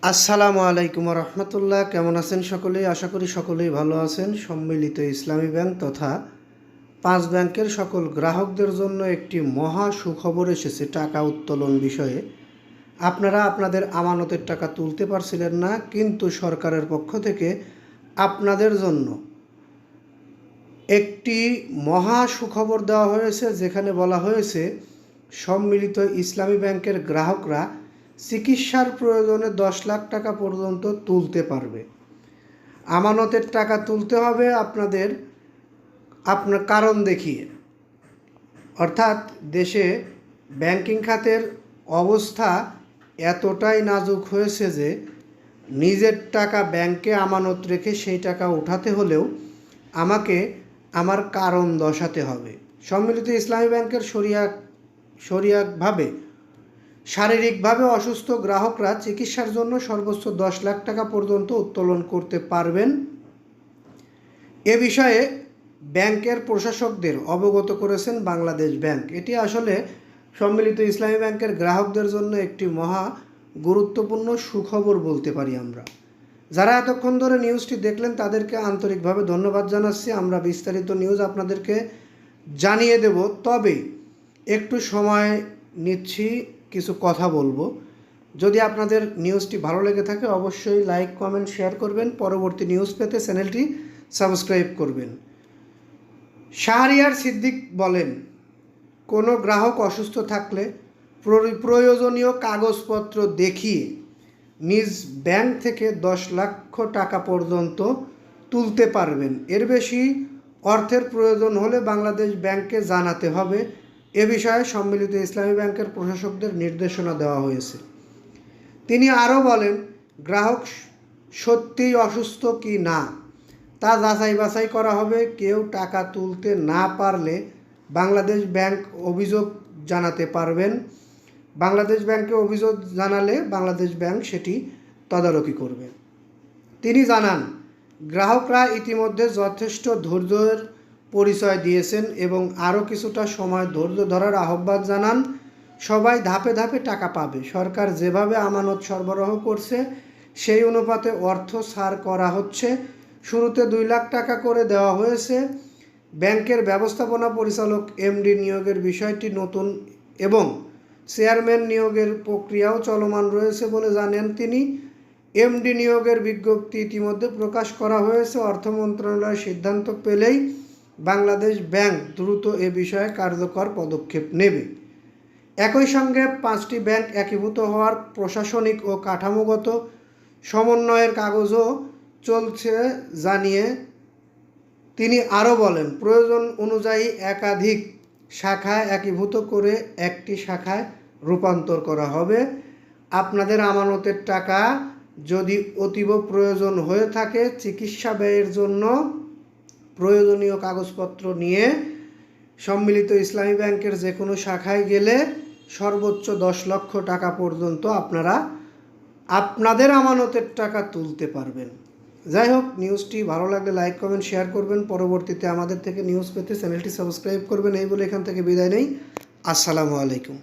আসসালামু আলাইকুম রহমতুল্লাহ। কেমন আছেন সকলেই? আশা করি সকলেই ভালো আছেন। সম্মিলিত ইসলামী ব্যাংক তথা 5 ব্যাংকের সকল গ্রাহকদের জন্য একটি মহা সুখবর এসেছে টাকা উত্তোলন বিষয়ে। আপনারা আপনাদের আমানতের টাকা তুলতে পারছিলেন না, কিন্তু সরকারের পক্ষ থেকে আপনাদের জন্য একটি মহা সুখবর দেওয়া হয়েছে, যেখানে বলা হয়েছে সম্মিলিত ইসলামী ব্যাংকের গ্রাহকরা চিকিৎসার প্রয়োজনে 10 লাখ টাকা পর্যন্ত তুলতে পারবে। আমানতের টাকা তুলতে হবে আপনার কারণ দেখিয়ে। অর্থাৎ দেশে ব্যাংকিং খাতের অবস্থা এতটাই নাজুক হয়েছে যে নিজের টাকা ব্যাংকে আমানত রেখে সেই টাকা উঠাতে হলেও আমাকে আমার কারণ দর্শাতে হবে। সম্মিলিত ইসলামী ব্যাংকের শারীরিকভাবে অসুস্থ গ্রাহকরা চিকিৎসার জন্য সর্বোচ্চ 10 লাখ টাকা পর্যন্ত উত্তোলন করতে পারবেন। এ বিষয়ে ব্যাংকের প্রশাসকদের অবগত করেছেন বাংলাদেশ ব্যাংক। এটি আসলে সম্মিলিত ইসলামী ব্যাংকের গ্রাহকদের জন্য একটি মহা গুরুত্বপূর্ণ সুখবর বলতে পারি আমরা। যারা এতক্ষণ ধরে নিউজটি দেখলেন তাদেরকে আন্তরিকভাবে ধন্যবাদ জানাচ্ছি। আমরা বিস্তারিত নিউজ আপনাদেরকে জানিয়ে দেব, তবে একটু সময় নিচ্ছি, কিছু কথা বলবো। যদি আপনাদের নিউজটি ভালো লেগে থাকে অবশ্যই লাইক, কমেন্ট, শেয়ার করবেন। পরবর্তী নিউজ পেতে চ্যানেলটি সাবস্ক্রাইব করবেন। শাহরিয়ার সিদ্দিক বলেন, কোনো গ্রাহক অসুস্থ থাকলে প্রয়োজনীয় কাগজপত্র দেখিয়ে নিজ ব্যাংক থেকে 10 লক্ষ টাকা পর্যন্ত তুলতে পারবেন। এর বেশি অর্থের প্রয়োজন হলে বাংলাদেশ ব্যাংককে জানাতে হবে। এ বিষয়ে সম্মিলিত ইসলামী ব্যাংকের প্রশাসকদের নির্দেশনা দেওয়া হয়েছে। তিনি আরও বলেন, গ্রাহক সত্যিই অসুস্থ কি না তা যাচাই বাছাই করা হবে। কেউ টাকা তুলতে না পারলে বাংলাদেশ ব্যাংক অভিযোগ জানাতে পারবেন। বাংলাদেশ ব্যাংকে অভিযোগ জানালে বাংলাদেশ ব্যাংক সেটি তদারকি করবে। তিনি জানান, গ্রাহকরা ইতিমধ্যে যথেষ্ট ধৈর্যের পরিচয় দিয়েছেন এবং আরও কিছুটা সময় ধৈর্য ধরার আহ্বান জানান। সবাই ধাপে ধাপে টাকা পাবে। সরকার যেভাবে আমানত সরবরাহ করছে সেই অনুপাতে অর্থ ছাড় করা হচ্ছে। শুরুতে 2 লাখ টাকা করে দেওয়া হয়েছে। ব্যাংকের ব্যবস্থাপনা পরিচালক এমডি নিয়োগের বিষয়টি নতুন এবং চেয়ারম্যান নিয়োগের প্রক্রিয়াও চলমান রয়েছে বলে জানেন তিনি। এমডি নিয়োগের বিজ্ঞপ্তি ইতিমধ্যে প্রকাশ করা হয়েছে। অর্থ মন্ত্রণালয়ের সিদ্ধান্ত পেলেই বাংলাদেশ ব্যাংক দ্রুত এ বিষয়ে কার্যকর পদক্ষেপ নেবে। একই সঙ্গে 5টি ব্যাংক একীভূত হওয়ার প্রশাসনিক ও কাঠামোগত সমন্বয়ের কাগজও চলছে জানিয়ে তিনি আরও বলেন, প্রয়োজন অনুযায়ী একাধিক শাখায় একীভূত করে একটি শাখায় রূপান্তর করা হবে। আপনাদের আমানতের টাকা যদি অতীব প্রয়োজন হয়ে থাকে চিকিৎসা ব্যয়ের জন্য প্রয়োজনীয় কাগজপত্র নিয়ে সম্মিলিত ইসলামী ব্যাংকের যে কোনো শাখায় গেলে সর্বোচ্চ 10 লক্ষ টাকা পর্যন্ত আপনারা আপনাদের আমানতের টাকা তুলতে পারবেন। যাই হোক, নিউজটি ভালো লাগলে লাইক, কমেন্ট, শেয়ার করবেন। পরবর্তীতে আমাদের থেকে নিউজ পেতে চ্যানেলটি সাবস্ক্রাইব করবেন। এই বলে এখান থেকে বিদায় নেই। আসসালামু আলাইকুম।